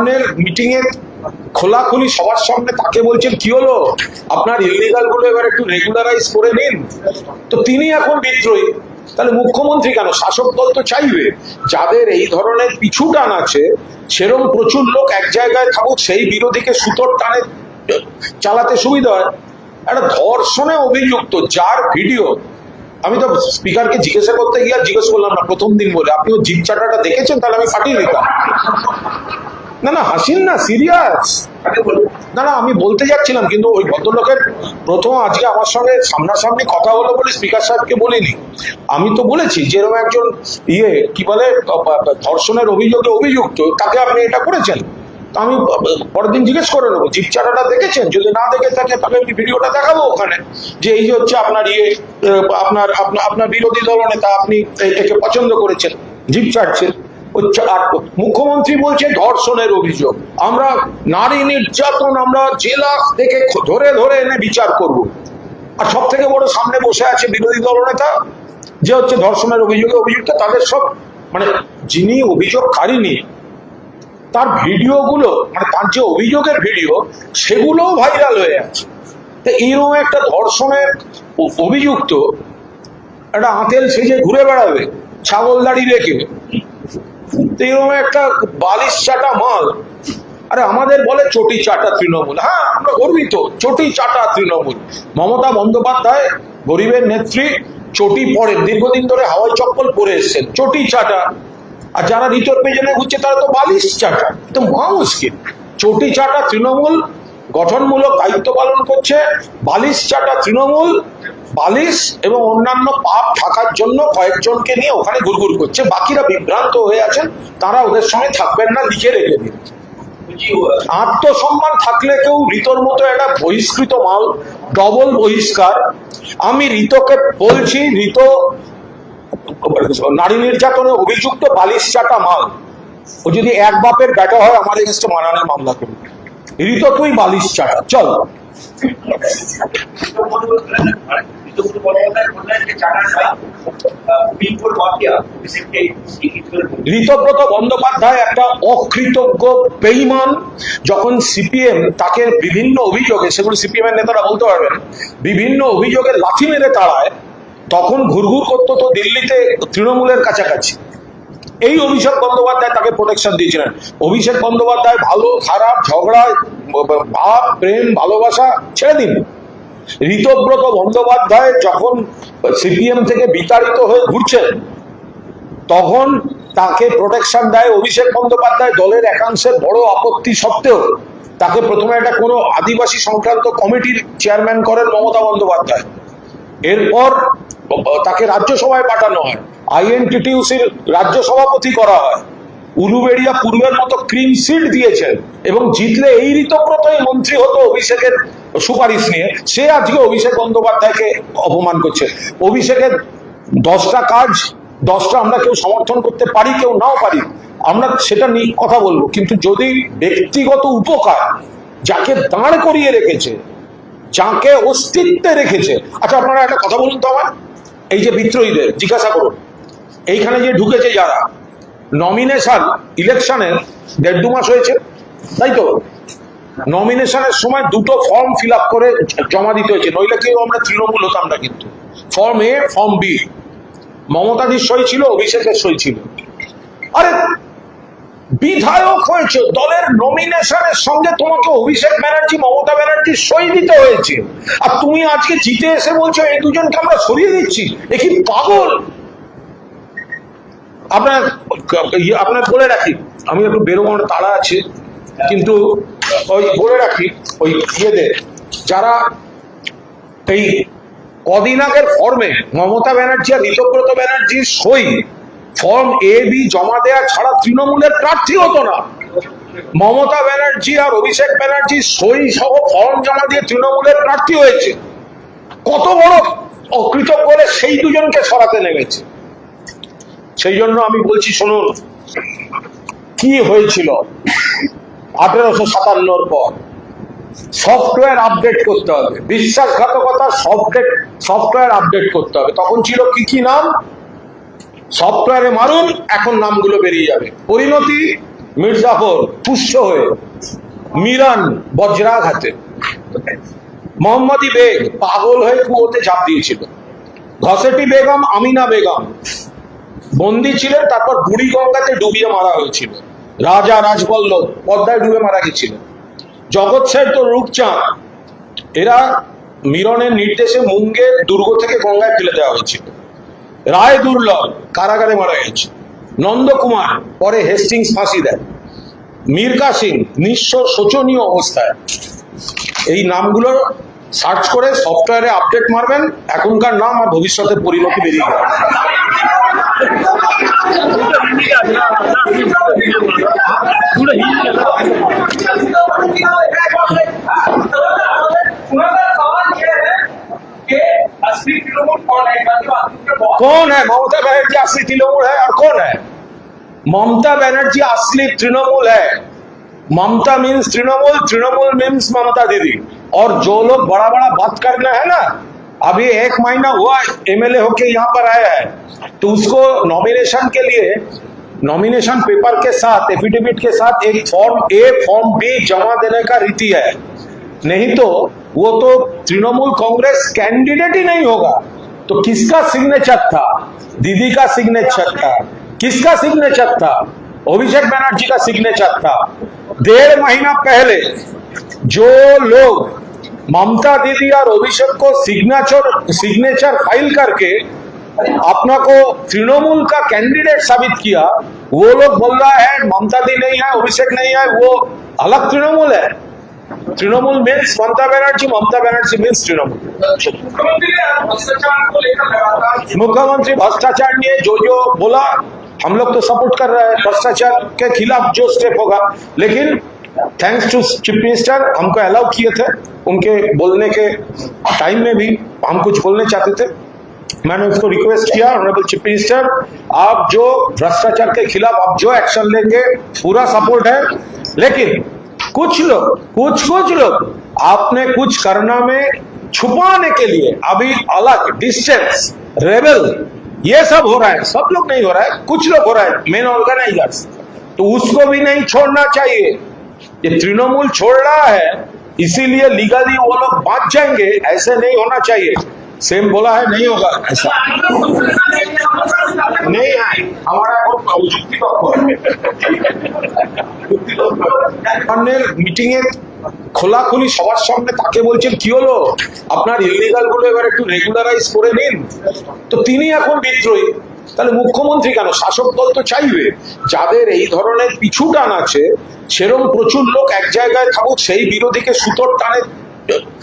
ধরনের মিটিং এ খোলাখুলি সবার সামনে তাকে বলছেন কি হলো আপনার ইলিগাল গুলো এবার একটু রেগুলারাইজ করে নিন, তো তিনি এখন বিদ্রোহী। তাহলে মুখ্যমন্ত্রী কেন? শাসক দল তো চাইবে যাদের এই ধরনের পিছু টান আছে সেরকম প্রচুর লোক এক জায়গায় থাকুক, সেই বিরোধীকে সুতোর টানে চালাতে সুবিধা হয়। একটা ধর্ষণে অভিযুক্ত যার ভিডিও, আমি তো স্পিকারকে জিজ্ঞাসা করতে গিয়ে জিজ্ঞেস করলাম না প্রথম দিন বলে, আপনি ও জিপ চাটাটা দেখেছেন? তাহলে আমি ফাটিয়ে দিতাম। না না হাসিন না, সিরিয়াস। না না আমি বলতে যাচ্ছিলাম, কিন্তু ওই ভদ্রলোকের প্রথম আজকে আমার সঙ্গে সামনাসামনি কথা হলো বলে স্পিকার সাহেবকে বলিনি। আমি তো বলেছি যেরকম একজন কি বলে ধর্ষণের অভিযোগে অভিযুক্ত, তাকে আপনি এটা করেছেন। আমি পরের দিন জিজ্ঞেস করে নেবো জিপ চাটাটা দেখেছেন, যদি না দেখে থাকে তাহলে আমি ভিডিওটা দেখাবো ওখানে, যে এই যে হচ্ছে আপনার আপনার আপনার বিরোধী দলনেতা, আপনি একে পছন্দ করেছেন, জিপ চাটছেন। মুখ্যমন্ত্রী বলছে ধর্ষণের অভিযোগ, আমরা নারী নির্যাতন আমরা জেলা থেকে ধরে ধরে এনে বিচার করব। আর সব থেকে বড় সামনে বসে আছে বিরোধী দলনেতা, যে হচ্ছে ধর্ষণের অভিযোগে অভিযুক্ত, তাদের সব মানে যিনি অভিযোগকারী নিয়ে তার ভিডিও গুলো, মানে তার যে অভিযোগের ভিডিও সেগুলোও ভাইরাল হয়ে আছে। তো এইরকম একটা ধর্ষণের অভিযুক্ত একটা আঁতেল সেজে ঘুরে বেড়াবে ছাগল দাড়ি রেখে, তো এরকম একটা বালিশ চাটা মাল। আরে আমাদের বলে চটি চাটা তৃণমূল, হ্যাঁ আমরা গর্বিত, চটি চাটা তৃণমূল। মমতা বন্দ্যোপাধ্যায় গরিবের নেত্রী, চটি পরে দীর্ঘদিন ধরে হাওয়াই চপ্পল পরে এসছেন, চটি চাটা। আর যারা ঋতর পেছনে ঘুরছে তারা তো বালিশ চাটা, তো মহা মুশকিল। চটি চাটা তৃণমূল গঠনমূলক দায়িত্ব পালন করছে, বালিশ চাটা তৃণমূল বালিশ এবং অন্যান্য পাপ থাকার জন্য কয়েকজনকে নিয়ে ওখানে ঘুরঘুর করছে, বাকিরা বিভ্রান্ত হয়ে আছেন, তারা ওদের সঙ্গে থাকবেন না, লিখে রেখে দিন। আত্মসম্মান থাকলে কেউ ঋতর মতো একটা বহিষ্কৃত মাল, ডবল বহিষ্কার। আমি ঋতকে বলছি, ঋত নারী নির্যাতনে অভিযুক্ত বালিশ চাটা মাল। ও যদি এক বাপের ব্যাটা হয় আমার এগেন্সটে মানহানির মামলা করবে। ঋত তুই বালিশ চাটা, চল। ঋতব্রত বন্দ্যোপাধ্যায় একটা অকৃতজ্ঞ বেঈমান। যখন সিপিএম তাকে বিভিন্ন অভিযোগে, সেগুলো সিপিএম এর নেতারা বলতে পারবেন, বিভিন্ন অভিযোগে লাথি মেরে তাড়ায়, তখন ঘুরঘুর করতো তো দিল্লিতে তৃণমূলের কাছাকাছি। এই অভিষেক বন্দ্যোপাধ্যায় তাকে প্রোটেকশন দিয়েছিলেন। অভিষেক বন্দ্যোপাধ্যায় ভালো খারাপ ঝগড়া ভাব প্রেম ভালোবাসা ছেড়ে দিন। ঋতব্রত বন্দ্যোপাধ্যায় যখন সিপিএম থেকে বিতাড়িত হয়ে ঘুরছেন তখন তাকে প্রোটেকশন দেয় অভিষেক বন্দ্যোপাধ্যায়। দলের একাংশের বড় আপত্তি সত্ত্বেও তাকে প্রথমে একটা কোনো আদিবাসী সংক্রান্ত কমিটির চেয়ারম্যান করেন মমতা বন্দ্যোপাধ্যায়। এরপর তাকে রাজ্যসভায় পাঠানো হয়, আইএনটিটিউসির রাজ্য সভাপতি করা হয়। উলুবেড়িয়া পূর্বের মতো ক্লিন সিট দিয়েছেন এবং জিতলে এই ঋতব্রতই মন্ত্রী হতো অভিষেকের সুপারিশ নিয়ে। সে আজকে অভিষেক বন্দ্যোপাধ্যায়কে অপমান করছে। অভিষেকের 10টা কাজ, 10টা আমরা কেউ সমর্থন করতে পারি, কেউ নাও পারি, আমরা সেটা নিয়ে কথা বলবো, কিন্তু যদি ব্যক্তিগত উপকার, যাকে দাঁড় করিয়ে রেখেছে, যাকে অস্তিত্বে রেখেছে। আচ্ছা আপনারা একটা কথা বলুন তো আমার, এই যে বিদ্রোহীদের জিজ্ঞাসা করুন, এইখানে যে ঢুকেছে যারা, নমিনেশন ইলেকশনের 1.5 মাস হয়েছে, তাই তো? নমিনেশনের সময় 2টো ফর্ম ফিল আপ করে জমা দিতে হয়েছে, নইলে কেউ আমরা তৃণমূল হতাম না। কিন্তু ফর্ম এ ফর্ম বি মমতাদির সই ছিল, অভিষেকের সই ছিল। আরে বিধায়ক হয়েছে, দলের নমিনেশনের সঙ্গে তোমাকে অভিষেক ব্যানার্জি মমতা ব্যানার্জির সই দিতে হয়েছে, আর তুমি আজকে জিতে এসে বলছো এই দুজনকে আমরা সরিয়ে দিচ্ছি। এ কি পাগল? আপনার বলে রাখি, আমি একটু বেরোবার তাড়া আছে, কিন্তু ওই বলে রাখি, ওই ইয়েদের যারা এই কদিন আগের ফর্মে মমতা ব্যানার্জি আর ঋতব্রত ব্যানার্জির সই, ফর্ম এ বি জমা দেওয়া ছাড়া তৃণমূলের প্রার্থী হতো না। মমতা ব্যানার্জি আর অভিষেক ব্যানার্জি সই সহ ফর্ম জমা দিয়ে তৃণমূলের প্রার্থী হয়েছে। কত বড় অকৃতজ্ঞ বলে সেই দুজনকে সরাতে নেমেছে। সেই জন্য আমি বলছি শুনুন, কি হয়েছিল 1857 পর। সফটওয়্যার আপডেট করতে হবে, বিশ্বাসঘাতকতার সফটওয়্যার আপডেট করতে হবে। তখন ছিল কি কি নাম, সফটওয়্যারে মারুন, এখন নামগুলো বেরিয়ে যাবে। পরিণতি মির্জাফর পুষ্ট হয়ে, মিরান বজ্রাঘাতে, মোহাম্মদী বেগ পাগল হয়ে কুয়োতে ঝাঁপ দিয়েছিল, ঘসেটি বেগম, আমিনা বেগম বন্দী ছিলেন, তারপর বুড়ি গঙ্গাতে ডুবিয়ে মারা হয়েছিল, রাজা রাজবল্লভ পদ্মায় ডুবে মারা গেছিল, জগৎ সেঠ তো রূপচাঁদ এরা মিরনের নির্দেশে মুঙ্গের দুর্গ থেকে গঙ্গায় ফেলে দেওয়া হয়েছিল, রায় দুর্লভ কারাগারে মারা গেছে, নন্দকুমার পরে হেস্টিংস ফাঁসি দেয়, মীর কাসিম নিঃস্ব শোচনীয় অবস্থায়। এই নামগুলো সার্চ করে সফটওয়্যারে আপডেট মারবেন, এখনকার নাম আর ভবিষ্যতের পরিণতি বেরিয়ে যাবে। कौन है ममता बनर्जी असली तृणमूल है और कौन है? ममता बनर्जी असली तृणमूल है। ममता मीन्स तृणमूल, तृणमूल मीन्स ममता दीदी। और जो लोग बड़ा बड़ा बात करना है ना, अभी 1 महीना हुआ एमएलए होके यहाँ पर आया है, तो उसको नॉमिनेशन के लिए नॉमिनेशन पेपर के साथ एफिडेविट के साथ एक फॉर्म ए फॉर्म बी जमा देने का रीति है, नहीं तो वो तो तृणमूल कांग्रेस कैंडिडेट ही नहीं होगा। तो किसका सिग्नेचर था? दीदी का सिग्नेचर था। किसका सिग्नेचर था? अभिषेक बनर्जी का सिग्नेचर था। 1.5 महीना पहले जो लोग ममता दीदी और अभिषेक को सिग्नेचर फाइल करके अपना को तृणमूल का कैंडिडेट साबित किया, वो लोग बोल रहा है ममता दी नहीं है, अभिषेक नहीं है, वो अलग तृणमूल है। Trinamool means Mamata Banerjee means Trinamool. मुख्यमंत्री भ्रष्टाचार ने जो बोला, हम लोग तो सपोर्ट कर रहे हैं, भ्रष्टाचार के खिलाफ जो स्टेप होगा, लेकिन थैंक्स टू चीफ मिनिस्टर हमको अलाउ किए थे, उनके बोलने के टाइम में भी हम कुछ बोलने चाहते थे, मैंने उसको रिक्वेस्ट किया, ऑनरेबल चीफ मिनिस्टर आप जो भ्रष्टाचार के खिलाफ आप जो एक्शन लेंगे पूरा सपोर्ट है, लेकिन कुछ लोग आपने कुछ करना में छुपाने के लिए अभी अलग डिस्टेंस रेबल ये सब हो रहा है, सब लोग नहीं हो रहा है, कुछ लोग हो रहा है, मेन ऑर्गेनाइजर्स, तो उसको भी नहीं छोड़ना चाहिए। ये तृणमूल छोड़ रहा है इसीलिए लीगली वो लोग बांट जाएंगे, ऐसे नहीं होना चाहिए। सेम बोला है, नहीं होगा ऐसा, नहीं है हमारा মিটিং এ খোলাখুলি সবার সামনে তাকে বলছেন কি হলো আপনার ইলিগাল গুলো এবার একটু রেগুলারাইজ করে নিন, তো তিনি এখন বিদ্রোহী। তাহলে মুখ্যমন্ত্রী কেন? শাসক দল তো চাইবে যাদের এই ধরনের পিছু টান আছে, সেরকম প্রচুর লোক এক জায়গায় থাকুক, সেই বিরোধীকে সুতোর টানে